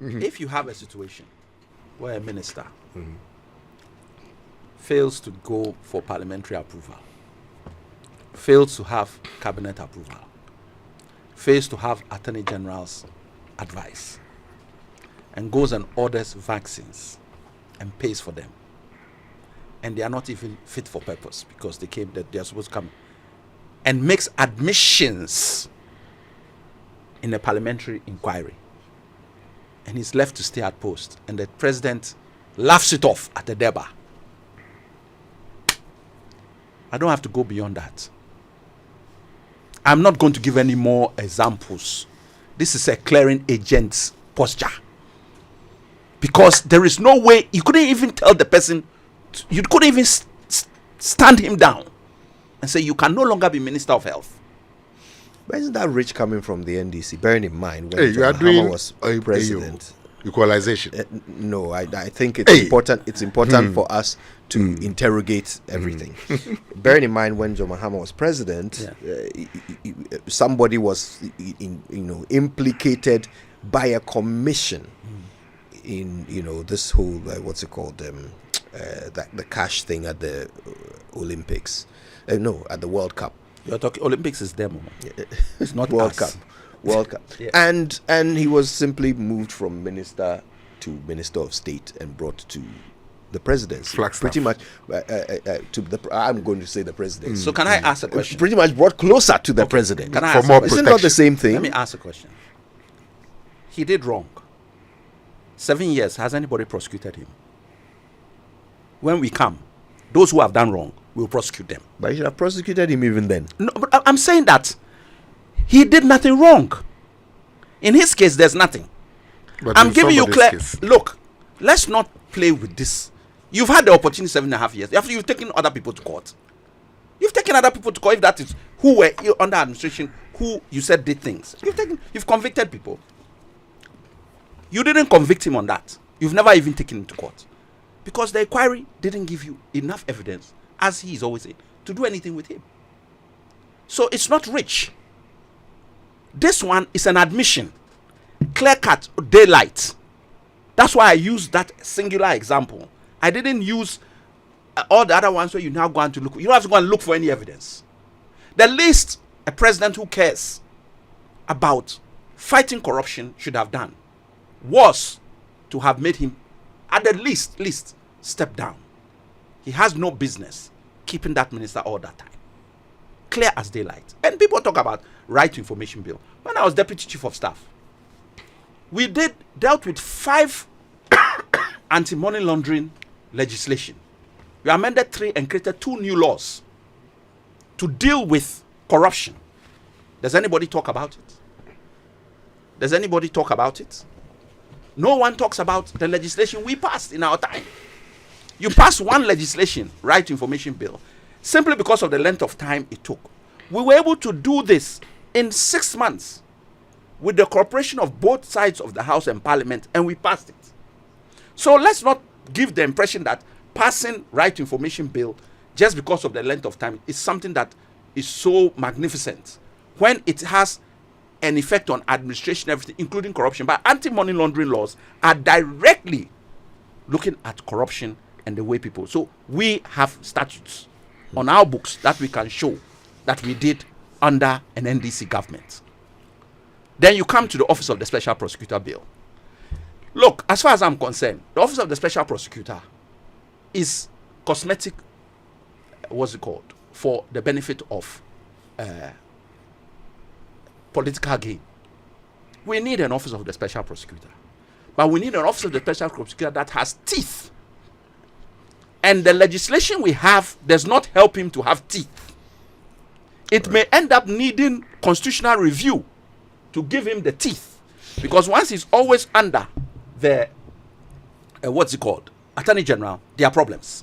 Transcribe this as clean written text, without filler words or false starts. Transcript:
if you have a situation where a minister fails to go for parliamentary approval, fails to have cabinet approval, fails to have Attorney General's advice, and goes and orders vaccines and pays for them, and they are not even fit for purpose because they are supposed to come, and makes admissions in a parliamentary inquiry, and he's left to stay at post, and the president laughs it off at the Deba. I don't have to go beyond that. I'm not going to give any more examples. This is a clearing agent's posture. Because there is no way, you couldn't even tell the person, you couldn't even stand him down and say you can no longer be Minister of Health. But isn't that rich coming from the NDC? Bearing in mind when John Mahama was president. Equalization. No, I think it's important. It's important for us to interrogate everything. Bearing in mind when John Mahama was president, somebody was implicated by a commission in this whole what's it called the cash thing at the Olympics. No, at the World Cup. You're talking Olympics is demo. It's not World us. Cup. World Cup. Yeah. And he was simply moved from minister to Minister of State and brought to the presidency. Pretty much I'm going to say the presidency. So can I ask a question? Pretty much brought closer to the president. Can I ask more a question? Isn't that the same thing? Let me ask a question. He did wrong. 7 years, has anybody prosecuted him? When we come, those who have done wrong, we'll prosecute them. But you should have prosecuted him even then. No, but I'm saying that he did nothing wrong. In his case, there's nothing. But I'm in giving you clear. somebody's case- Look, let's not play with this. You've had the opportunity 7.5 years. After you've taken other people to court. You've taken other people to court. If that is who were under administration, who you said did things. You've convicted people. You didn't convict him on that. You've never even taken him to court. Because the inquiry didn't give you enough evidence, as he is always saying, to do anything with him. So it's not rich. This one is an admission. Clear cut, daylight. That's why I used that singular example. I didn't use all the other ones where you now go on to look. You don't have to go and look for any evidence. The least a president who cares about fighting corruption should have done was to have made him at the least step down. He has no business keeping that minister all that time. Clear as daylight. And people talk about right to information bill. When I was deputy chief of staff, we dealt with 5 anti-money laundering legislation. We amended 3 and created 2 new laws to deal with corruption. Does anybody talk about it? Does anybody talk about it? No one talks about the legislation we passed in our time. You passed one legislation, right to information bill, simply because of the length of time it took. We were able to do this in 6 months with the cooperation of both sides of the House and Parliament, and we passed it. So let's not give the impression that passing right to information bill just because of the length of time is something that is so magnificent when it has an effect on administration, everything, including corruption. But anti-money laundering laws are directly looking at corruption and the way people. So we have statutes on our books that we can show that we did under an NDC government. Then you come to the Office of the Special Prosecutor Bill. Look, as far as I'm concerned, the Office of the Special Prosecutor is cosmetic, what's it called, for the benefit of political gain. We need an Office of the Special Prosecutor. But we need an Office of the Special Prosecutor that has teeth. And the legislation we have does not help him to have teeth. It may end up needing constitutional review to give him the teeth. Because once he's always under the, what's it called, Attorney General, there are problems.